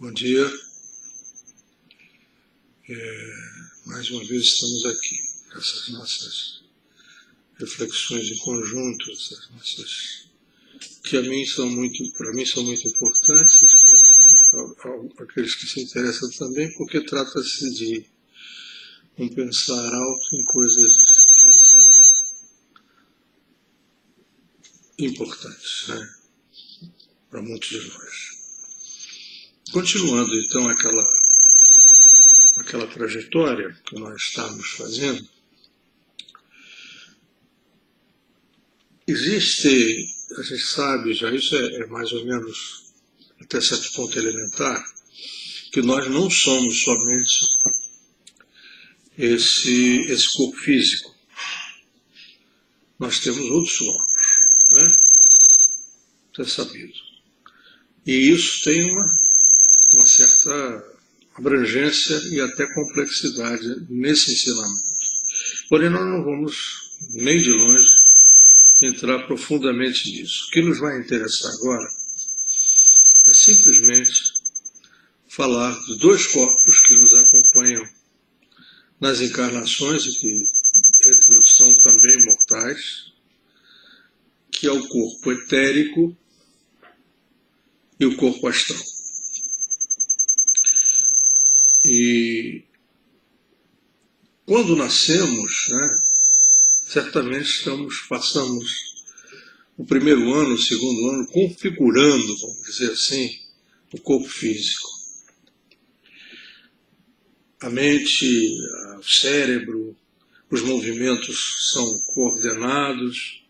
Bom dia. Mais uma vez estamos aqui, essas nossas reflexões em conjunto, essas nossas que para mim são muito importantes, espero que aqueles que se interessam também, porque trata-se de um pensar alto em coisas que são importantes, né, para muitos de nós. Continuando então aquela trajetória que nós estamos fazendo, a gente sabe já, isso é mais ou menos até certo ponto elementar, que nós não somos somente esse corpo físico. Nós temos outros corpos, né? Isso é sabido. E isso tem uma certa abrangência e até complexidade nesse ensinamento. Porém, nós não vamos nem de longe entrar profundamente nisso. O que nos vai interessar agora é simplesmente falar dos dois corpos que nos acompanham nas encarnações e que, entre outros, são também mortais, que é o corpo etérico e o corpo astral. E quando nascemos, né, certamente passamos o primeiro ano, o segundo ano, configurando, vamos dizer assim, o corpo físico. A mente, o cérebro, os movimentos são coordenados,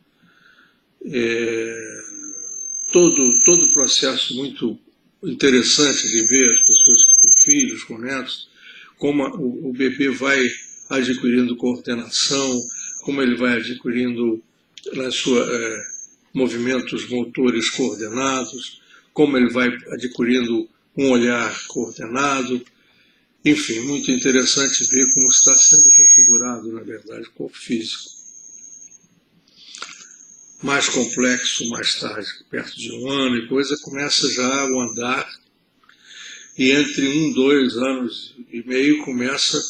todo o processo muito interessante de ver as pessoas com filhos, com netos, como o bebê vai adquirindo coordenação, como ele vai adquirindo movimentos motores coordenados, como ele vai adquirindo um olhar coordenado. Enfim, muito interessante ver como está sendo configurado, na verdade, o corpo físico. Mais complexo, mais tarde, perto de 1 ano e coisa, começa já o andar, e entre 1, 2 anos e meio começa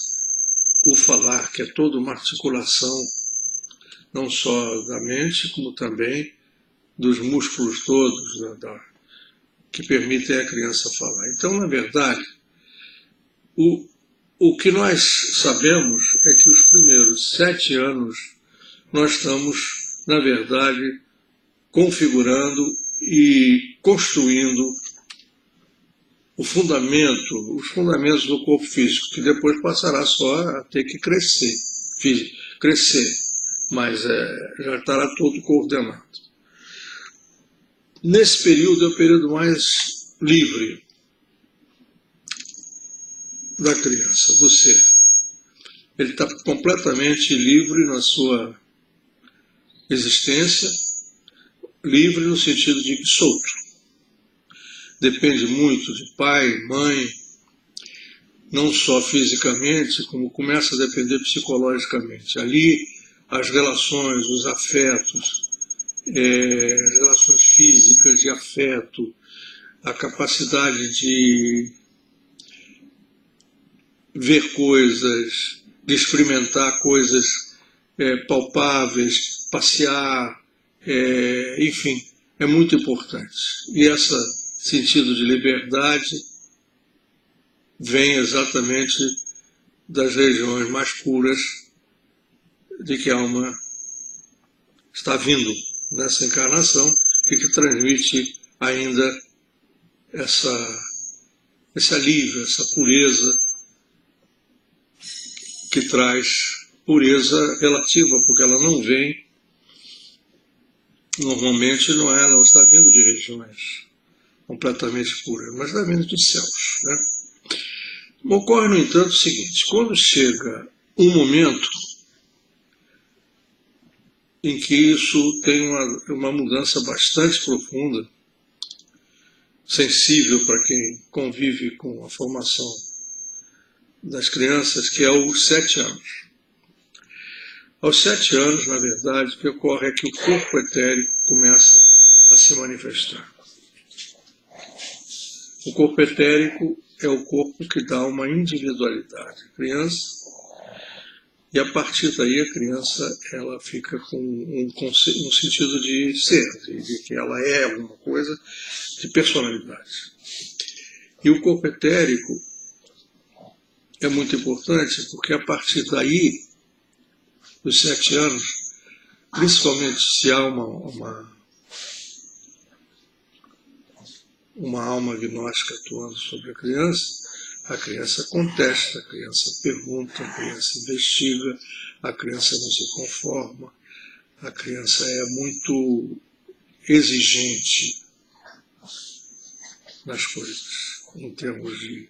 o falar, que é toda uma articulação, não só da mente, como também dos músculos todos, que permitem a criança falar. Então, na verdade, o que nós sabemos é que os primeiros 7 anos nós estamos, na verdade, configurando e construindo os fundamentos do corpo físico, que depois passará só a ter que crescer, mas já estará todo coordenado. Nesse período é o período mais livre da criança, do ser. Ele está completamente livre na sua existência, livre no sentido de solto. Depende muito de pai, mãe, não só fisicamente, como começa a depender psicologicamente. Ali, as relações, os afetos, as relações físicas de afeto, a capacidade de ver coisas, de experimentar coisas palpáveis, passear, enfim, é muito importante. E esse sentido de liberdade vem exatamente das regiões mais puras de que a alma está vindo nessa encarnação e que transmite ainda esse alívio, essa pureza, que traz pureza relativa, porque ela não vem, normalmente não está vindo de regiões completamente puras, mas está vindo dos céus, né? Ocorre, no entanto, o seguinte: quando chega um momento em que isso tem uma mudança bastante profunda, sensível para quem convive com a formação das crianças, que é os 7 anos. Aos 7 anos, na verdade, o que ocorre é que o corpo etérico começa a se manifestar. O corpo etérico é o corpo que dá uma individualidade à criança, e a partir daí a criança ela fica com um sentido de ser, de que ela é alguma coisa, de personalidade. E o corpo etérico é muito importante porque a partir daí, dos 7 anos, principalmente se há uma alma agnóstica atuando sobre a criança contesta, a criança pergunta, a criança investiga, a criança não se conforma, a criança é muito exigente nas coisas, em termos de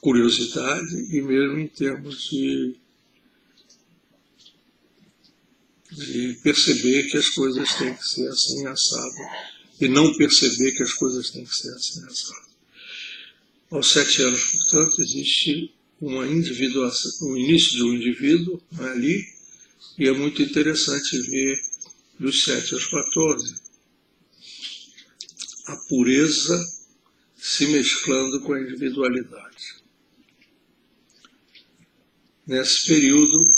curiosidade e mesmo em termos de perceber que as coisas têm que ser assim assado e não perceber que as coisas têm que ser assim assado. Aos 7 anos, portanto, existe uma individuação, o início de um indivíduo ali, e é muito interessante ver dos 7 aos 14 a pureza se mesclando com a individualidade. Nesse período,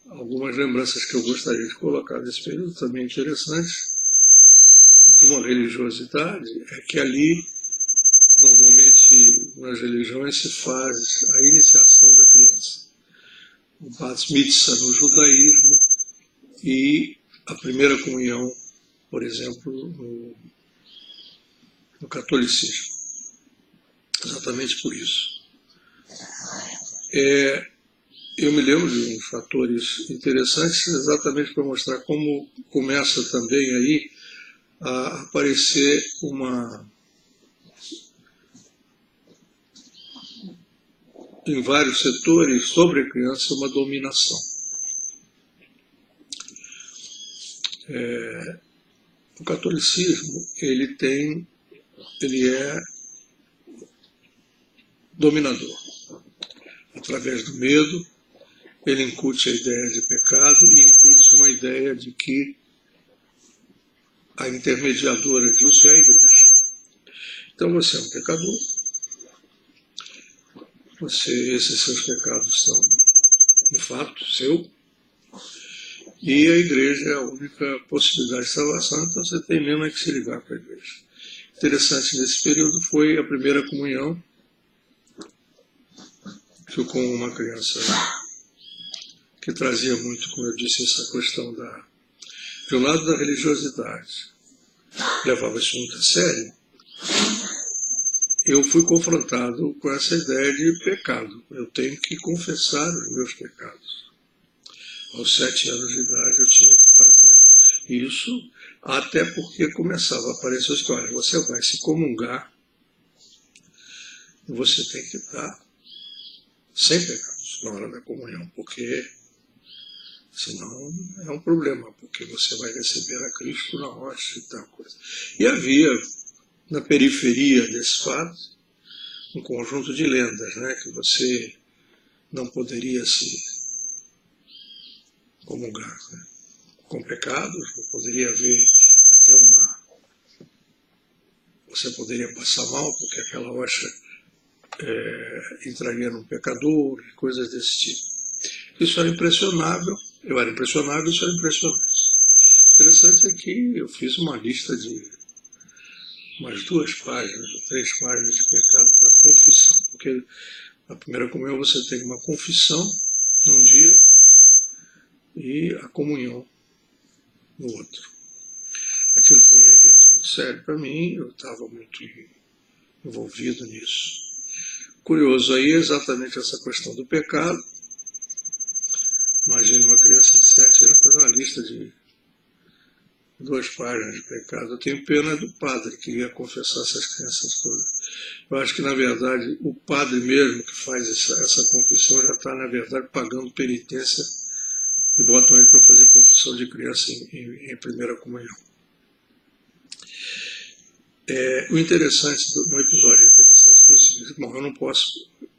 algumas lembranças que eu gostaria de colocar nesse período, também interessantes, de uma religiosidade, é que ali, normalmente nas religiões, se faz a iniciação da criança. O Bat Mitzvah no judaísmo e a primeira comunhão, por exemplo, no catolicismo. Exatamente por isso. Eu me lembro de uns fatores interessantes, exatamente para mostrar como começa também aí a aparecer em vários setores sobre a criança uma dominação. O catolicismo ele é dominador. Através do medo, ele incute a ideia de pecado e incute uma ideia de que a intermediadora disso é a igreja. Então você é um pecador, esses seus pecados são um fato seu, e a igreja é a única possibilidade de salvação, então você tem mesmo que se ligar com a igreja. Interessante nesse período foi a primeira comunhão, que com uma criança que trazia muito, como eu disse, essa questão de um lado da religiosidade, levava isso muito a sério, eu fui confrontado com essa ideia de pecado. Eu tenho que confessar os meus pecados. Aos 7 anos de idade eu tinha que fazer isso, até porque começava a aparecer a história. Você vai se comungar e você tem que estar sem pecados na hora da comunhão, porque senão é um problema, porque você vai receber a Cristo na rocha e tal coisa. E havia, na periferia desse fato, um conjunto de lendas, né, que você não poderia se comungar, né, com pecados, não poderia haver até você poderia passar mal, porque aquela rocha entraria num pecador, e coisas desse tipo. Isso era impressionável, eu era impressionável, isso era impressionante. Interessante é que eu fiz uma lista de umas 2 páginas, ou 3 páginas de pecado para confissão, porque na primeira comunhão você tem uma confissão num dia e a comunhão no outro. Aquilo foi um evento muito sério para mim, eu estava muito envolvido nisso. Curioso aí é exatamente essa questão do pecado. Imagine uma criança de 7 anos fazer uma lista de 2 páginas de pecado. Eu tenho pena do padre que ia confessar essas crianças todas. Eu acho que, na verdade, o padre mesmo que faz essa confissão já está, na verdade, pagando penitência e botam ele para fazer confissão de criança em primeira comunhão. O interessante, um episódio interessante foi o seguinte: bom,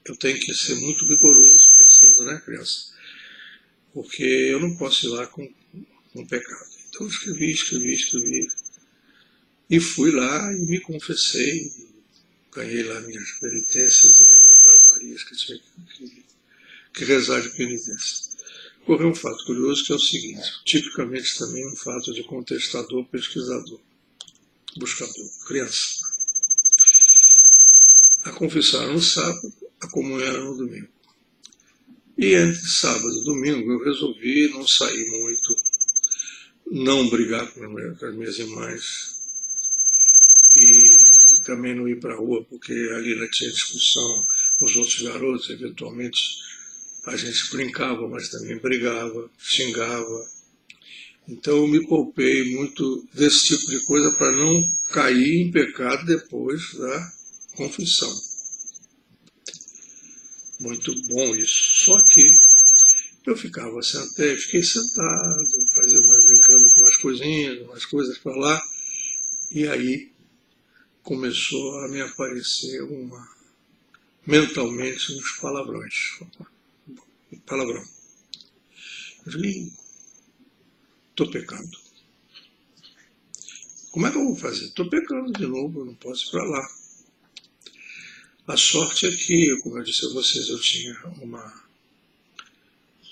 eu tenho que ser muito rigoroso, pensando, né, criança? Porque eu não posso ir lá com pecado. Então eu escrevi, e fui lá e me confessei, ganhei lá minhas penitências e as aguarias que tinha que rezar de penitência. Ocorreu um fato curioso que é o seguinte, tipicamente também um fato de contestador, pesquisador, buscador, criança. A confissão era no sábado, a comunhão era no domingo. E entre sábado e domingo eu resolvi não sair muito, não brigar com as minhas irmãs e também não ir para a rua, porque ali não tinha discussão com os outros garotos, eventualmente a gente brincava, mas também brigava, xingava. Então eu me poupei muito desse tipo de coisa para não cair em pecado depois da confissão. Muito bom isso. Só que eu fiquei sentado, brincando com umas coisinhas, umas coisas para lá, e aí começou a me aparecer mentalmente uns palavrões. Palavrão. Eu digo, estou pecando. Como é que eu vou fazer? Estou pecando de novo, eu não posso ir para lá. A sorte é que, como eu disse a vocês, eu tinha uma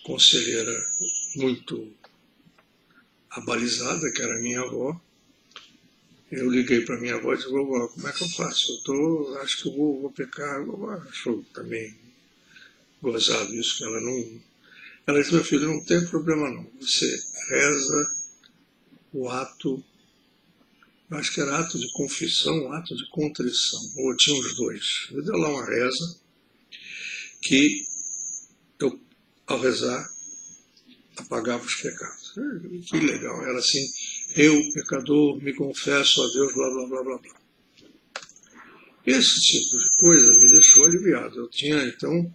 conselheira muito abalizada, que era minha avó. Eu liguei para minha avó e disse, vovó, como é que eu faço? Acho que eu vou pecar. A vovó achou também gozado isso, que ela não... Ela disse, meu filho, não tem problema não. Você reza o ato, eu acho que era ato de confissão, ato de contrição, ou tinha os dois. Eu dei lá uma reza, que eu, ao rezar, apagava os pecados. Que legal, era assim, eu, pecador, me confesso a Deus, blá, blá, blá, blá, blá. Esse tipo de coisa me deixou aliviado. Eu tinha, então,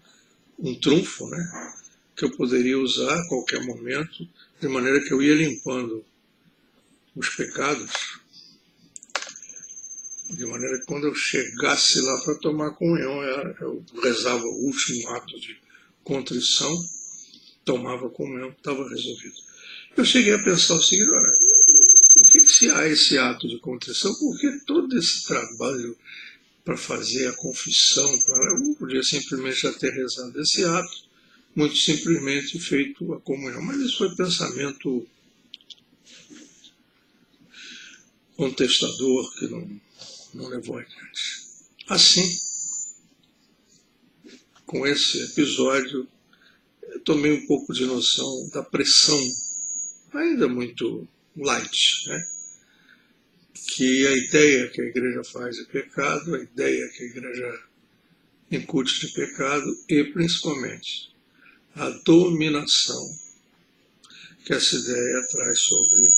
um trunfo, né, que eu poderia usar a qualquer momento, de maneira que eu ia limpando os pecados, de maneira que quando eu chegasse lá para tomar comunhão, eu rezava o último ato de contrição, tomava comunhão, estava resolvido. Eu cheguei a pensar o seguinte, olha, por que se há esse ato de contrição? Por que todo esse trabalho para fazer a confissão? Eu não podia simplesmente já ter rezado esse ato, muito simplesmente feito a comunhão. Mas isso foi pensamento contestador que não levou adiante. Assim, com esse episódio, eu tomei um pouco de noção da pressão, ainda muito light, né? Que a ideia que a igreja faz de pecado, a ideia que a igreja incute de pecado e, principalmente, a dominação que essa ideia traz sobre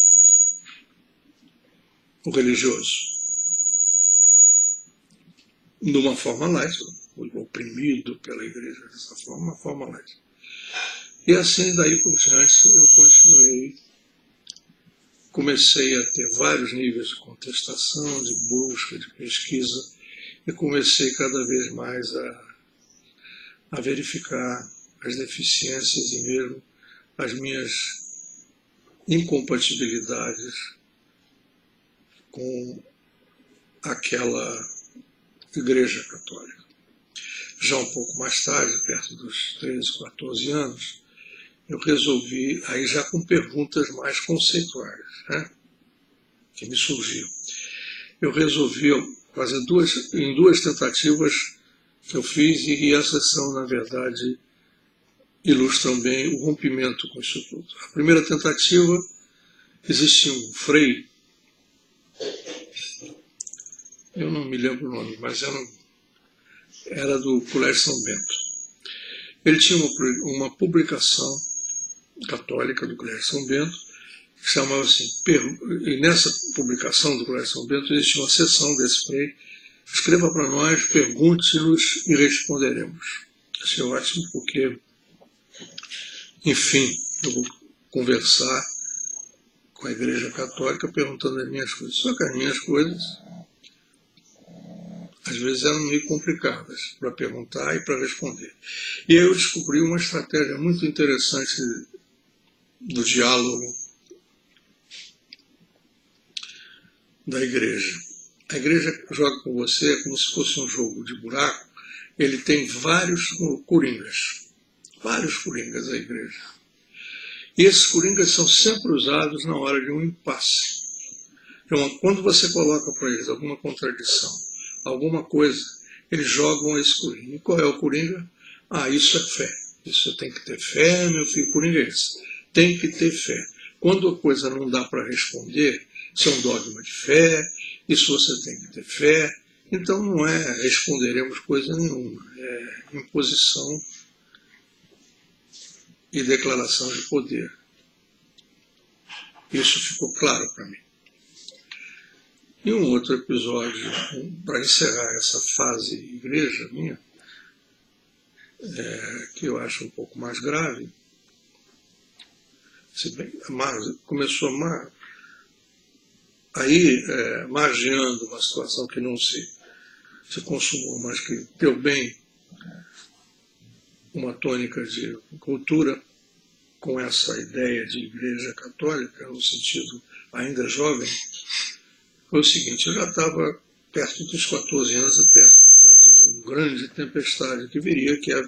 o religioso. De uma forma light, oprimido pela igreja dessa forma, uma forma light. E assim, daí por diante, eu continuei, comecei a ter vários níveis de contestação, de busca, de pesquisa, e comecei cada vez mais a verificar as deficiências e mesmo as minhas incompatibilidades com aquela igreja católica. Já um pouco mais tarde, perto dos 13, 14 anos, eu resolvi, aí já com perguntas mais conceituais, né, que me surgiam. Eu resolvi fazer em duas tentativas que eu fiz, e essas são, na verdade, ilustram bem o rompimento com isso tudo. A primeira tentativa, existia um frei, eu não me lembro o nome, mas era do Colégio São Bento. Ele tinha uma publicação católica do Colégio São Bento, que chamava assim, e nessa publicação do Colégio São Bento existia uma seção desse frei, escreva para nós, pergunte-nos e responderemos. Achei ótimo porque, enfim, eu vou conversar com a Igreja Católica perguntando as minhas coisas. Só que as minhas coisas, às vezes, eram meio complicadas para perguntar e para responder. E aí eu descobri uma estratégia muito interessante do diálogo da Igreja. A igreja joga com você como se fosse um jogo de buraco. Ele tem vários coringas. Vários coringas a igreja. E esses coringas são sempre usados na hora de um impasse. Então, quando você coloca para eles alguma contradição, alguma coisa, eles jogam esse coringa. E qual é o coringa? Ah, isso é fé. Isso tem que ter fé, meu filho. Coringa é esse. Tem que ter fé. Quando a coisa não dá para responder, isso é um dogma de fé, isso você tem que ter fé. Então não é responderemos coisa nenhuma, é imposição e declaração de poder. Isso ficou claro para mim. E um outro episódio, para encerrar essa fase igreja minha, que eu acho um pouco mais grave, se bem, começou aí margeando uma situação que não se consumou, mas que deu bem uma tônica de cultura com essa ideia de igreja católica, no sentido ainda jovem, foi o seguinte: eu já estava perto dos 14 anos, perto de uma grande tempestade que viria, que é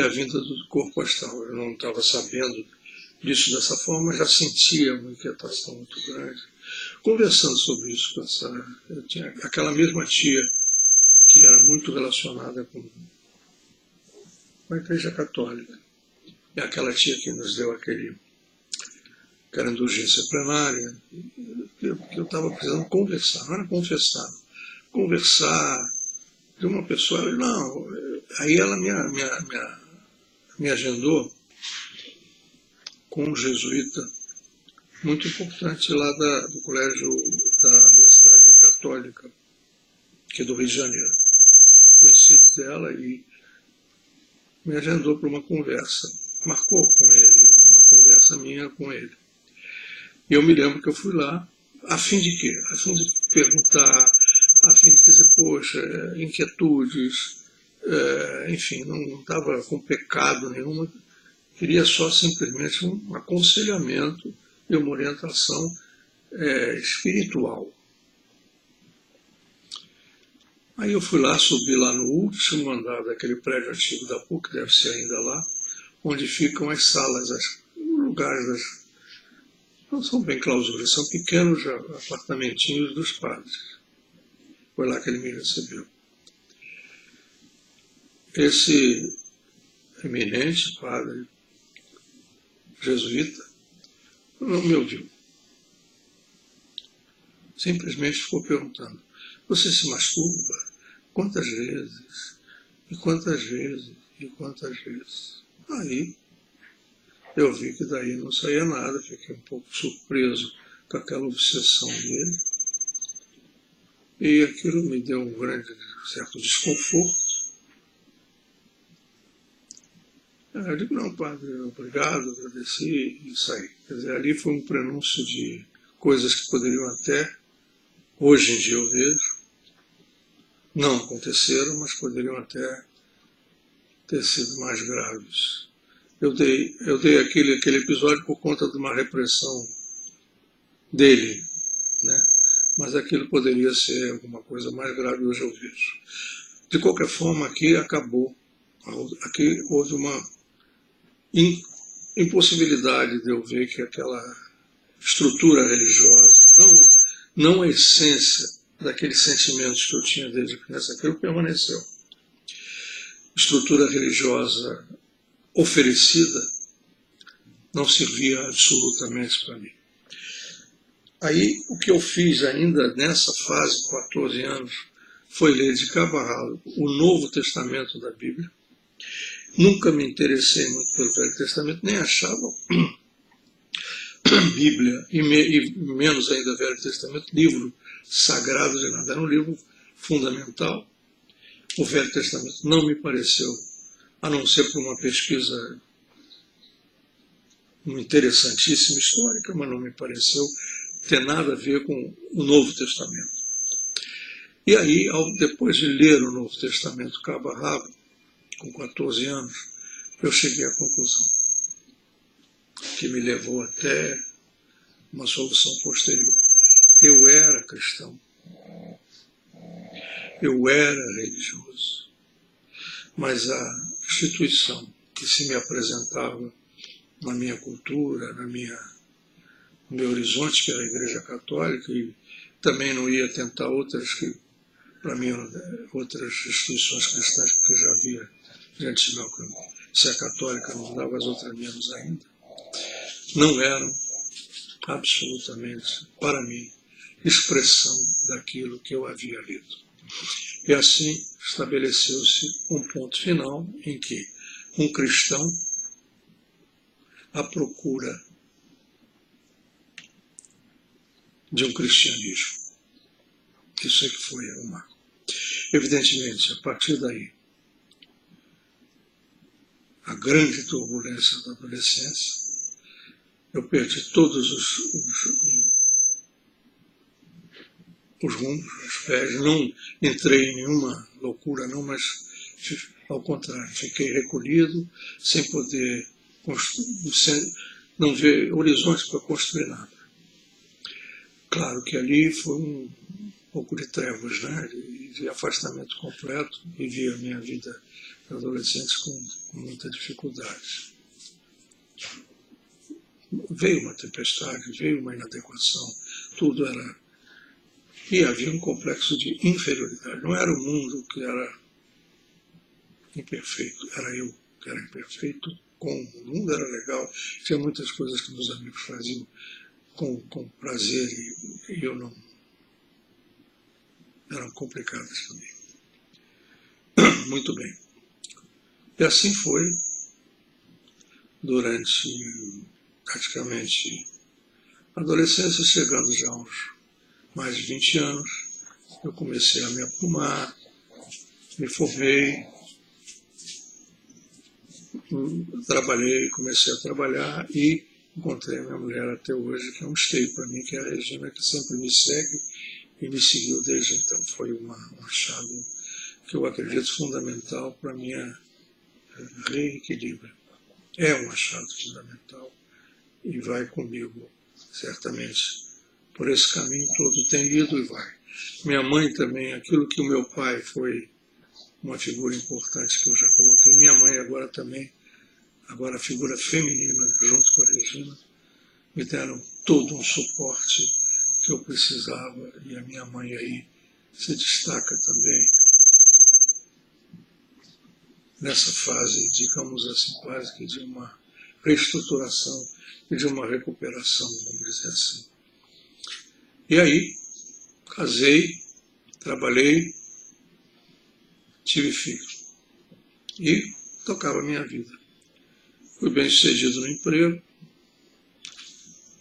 a vinda do corpo astral. Eu não estava sabendo disso dessa forma, já sentia uma inquietação muito grande. Conversando sobre isso, eu tinha aquela mesma tia que era muito relacionada com a Igreja Católica. É aquela tia que nos deu aquela indulgência plenária, que eu estava precisando conversar, não era confessar, conversar de uma pessoa. Não, aí ela me agendou com um jesuíta muito importante lá do colégio da Universidade Católica, que é do Rio de Janeiro, conhecido dela, e me agendou para uma conversa, marcou com ele, uma conversa minha com ele. E eu me lembro que eu fui lá, a fim de quê? A fim de perguntar, a fim de dizer, poxa, inquietudes, enfim, não estava com pecado nenhuma, queria só simplesmente um aconselhamento e uma orientação espiritual. Aí eu fui lá, subi lá no último andar daquele prédio antigo da PUC, deve ser ainda lá, onde ficam as salas, os lugares não são bem clausuras, são pequenos apartamentinhos dos padres. Foi lá que ele me recebeu. Esse eminente padre jesuíta não me ouviu. Simplesmente ficou perguntando: você se masturba? Quantas vezes? E quantas vezes? E quantas vezes? Aí eu vi que daí não saía nada, fiquei um pouco surpreso com aquela obsessão dele. E aquilo me deu um certo desconforto. Eu digo: não, padre, obrigado, agradeci e saí. Quer dizer, ali foi um prenúncio de coisas que poderiam até, hoje em dia eu vejo, não aconteceram, mas poderiam até ter sido mais graves. Eu dei aquele episódio por conta de uma repressão dele, né? Mas aquilo poderia ser alguma coisa mais grave, hoje eu vejo. De qualquer forma, aqui acabou. Aqui houve uma impossibilidade de eu ver que aquela estrutura religiosa, não a essência daqueles sentimentos que eu tinha desde criança, aquilo permaneceu. Estrutura religiosa oferecida não servia absolutamente para mim. Aí o que eu fiz ainda nessa fase, 14 anos, foi ler de cabo a rabo o Novo Testamento da Bíblia. Nunca me interessei muito pelo Velho Testamento, nem achava Bíblia, e menos ainda Velho Testamento, livro sagrado de nada. Era um livro fundamental. O Velho Testamento não me pareceu, a não ser por uma pesquisa interessantíssima histórica, mas não me pareceu ter nada a ver com o Novo Testamento. E aí, depois de ler o Novo Testamento cabo a rabo, com 14 anos, eu cheguei à conclusão, que me levou até uma solução posterior. Eu era cristão, Eu era religioso, mas a instituição que se me apresentava na minha cultura, no meu horizonte, que era a Igreja Católica, e também não ia tentar outras que, para mim, outras instituições cristãs que eu já havia diante de meu caminho. Se a católica não dava, as outras menos ainda. Não eram absolutamente, para mim, expressão daquilo que eu havia lido. E assim estabeleceu-se um ponto final em que um cristão, à procura de um cristianismo. Isso é que foi o marco. Evidentemente, a partir daí, a grande turbulência da adolescência, eu perdi todos os rumos, os pés, não entrei em nenhuma loucura, não, mas ao contrário, fiquei recolhido, sem poder não ver horizontes para construir nada. Claro que ali foi um pouco de trevas, né? De afastamento completo, e vi a minha vida de adolescente com muita dificuldade. Veio uma tempestade, veio uma inadequação, tudo era... E havia um complexo de inferioridade. Não era o mundo que era imperfeito, era eu que era imperfeito. O mundo era legal, tinha muitas coisas que meus amigos faziam com prazer e eu não... eram complicadas para mim. Muito bem. E assim foi durante praticamente a adolescência, chegando já aos mais de 20 anos, eu comecei a me aprumar, me formei, comecei a trabalhar e encontrei a minha mulher até hoje, que é um esteio para mim, que é a Regina, que sempre me segue e me seguiu desde então. Foi um achado que eu acredito fundamental para a minha reequilíbrio. É um achado fundamental e vai comigo, certamente, por esse caminho todo, tem ido e vai. Minha mãe também, aquilo que o meu pai foi uma figura importante que eu já coloquei, minha mãe agora também, agora a figura feminina, junto com a Regina, me deram todo um suporte que eu precisava, e a minha mãe aí se destaca também nessa fase, digamos assim, quase que de uma reestruturação e de uma recuperação, vamos dizer assim. E aí, casei, trabalhei, tive filho e tocava a minha vida. Fui bem sucedido no emprego.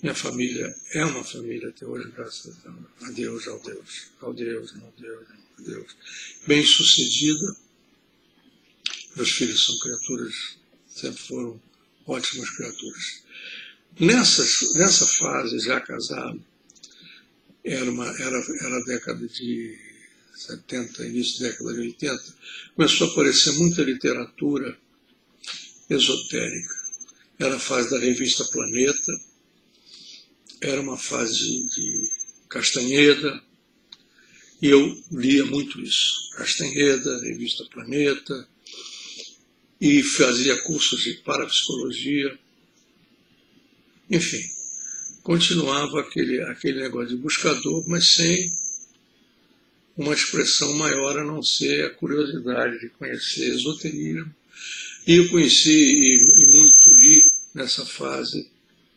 Minha família é uma família até hoje, graças a Deus, ao Deus. Bem sucedida. Meus filhos são criaturas, sempre foram ótimas criaturas. Nessa fase, já casado, era a década de 70, início da década de 80, começou a aparecer muita literatura esotérica. Era a fase da revista Planeta, era uma fase de Castanheda, e eu lia muito isso. Castanheda, revista Planeta, e fazia cursos de parapsicologia. Enfim, continuava aquele negócio de buscador, mas sem uma expressão maior a não ser a curiosidade de conhecer esoterismo. E eu conheci e muito li nessa fase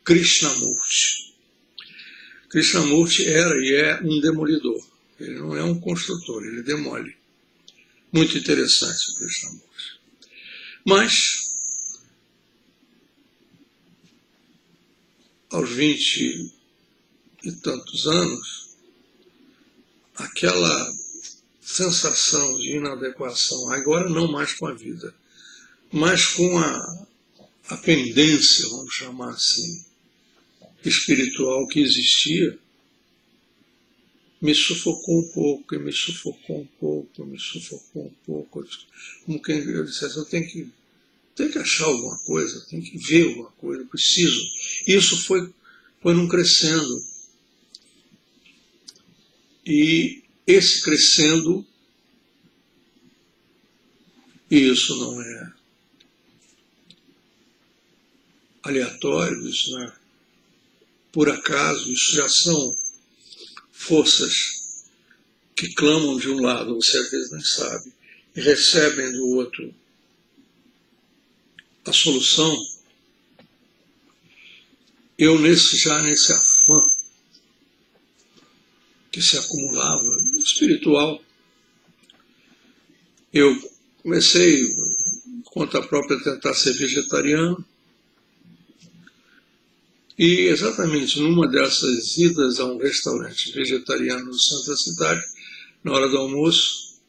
Krishnamurti. Krishnamurti era e é um demolidor. Ele não é um construtor, ele demole. Muito interessante o Krishnamurti. Mas, aos 20 e tantos anos, aquela sensação de inadequação, agora não mais com a vida, mas com a pendência, vamos chamar assim, espiritual que existia, me sufocou um pouco. Como quem eu dissesse, eu tenho que achar alguma coisa, tenho que ver alguma coisa, eu preciso. Isso foi num crescendo. E esse crescendo E isso não é aleatório, isso não é por acaso, isso já são forças que clamam de um lado, você às vezes nem sabe, e recebem do outro a solução. Eu já nesse afã que se acumulava espiritual, eu comecei, por conta própria, a tentar ser vegetariano. E exatamente numa dessas idas a um restaurante vegetariano no centro da cidade, na hora do almoço,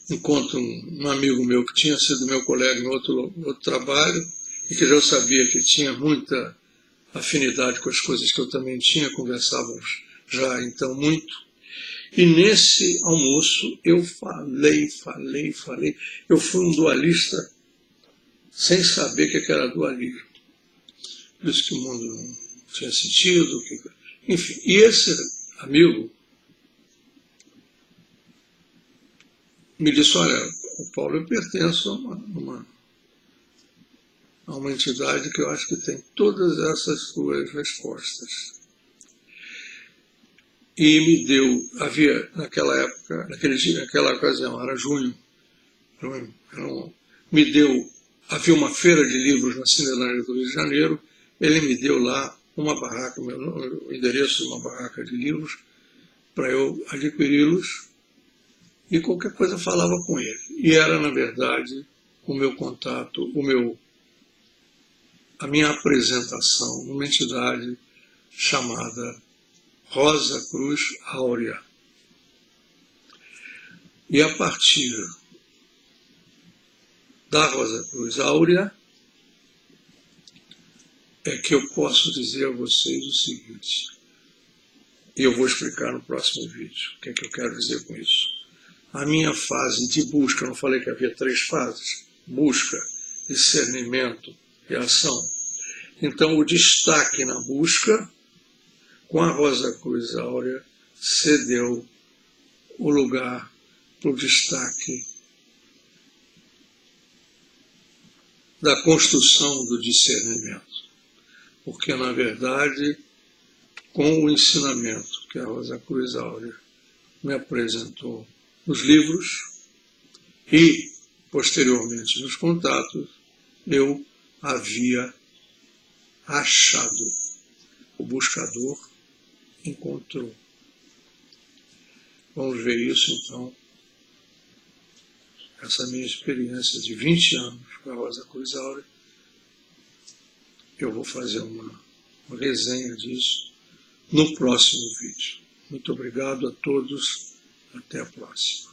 encontro um amigo meu que tinha sido meu colega em outro trabalho e que já sabia que tinha muita afinidade com as coisas que eu também tinha, conversávamos já então muito. E nesse almoço eu falei. Eu fui um dualista sem saber o que era dualismo. Por isso que o mundo não tinha sentido. Enfim, e esse amigo me disse, olha, Paulo, eu pertenço a uma entidade que eu acho que tem todas essas suas respostas. E me deu, havia naquela época, naquele dia, naquela ocasião, era junho, havia uma feira de livros na Cinelândia do Rio de Janeiro. Ele me deu lá uma barraca, o endereço de uma barraca de livros, para eu adquiri-los, e qualquer coisa falava com ele. E era, na verdade, o meu contato, a minha apresentação numa entidade chamada Rosa Cruz Áurea. E a partir da Rosa Cruz Áurea, é que eu posso dizer a vocês o seguinte, e eu vou explicar no próximo vídeo o que é que eu quero dizer com isso. A minha fase de busca, eu não falei que havia 3 fases, busca, discernimento e ação. Então o destaque na busca, com a Rosa Cruz Áurea, cedeu o lugar para o destaque da construção do discernimento. Porque, na verdade, com o ensinamento que a Rosa Cruz Áurea me apresentou nos livros e, posteriormente, nos contatos, eu havia achado. O buscador encontrou. Vamos ver isso, então, essa minha experiência de 20 anos com a Rosa Cruz Áurea. Eu vou fazer uma resenha disso no próximo vídeo. Muito obrigado a todos. Até a próxima.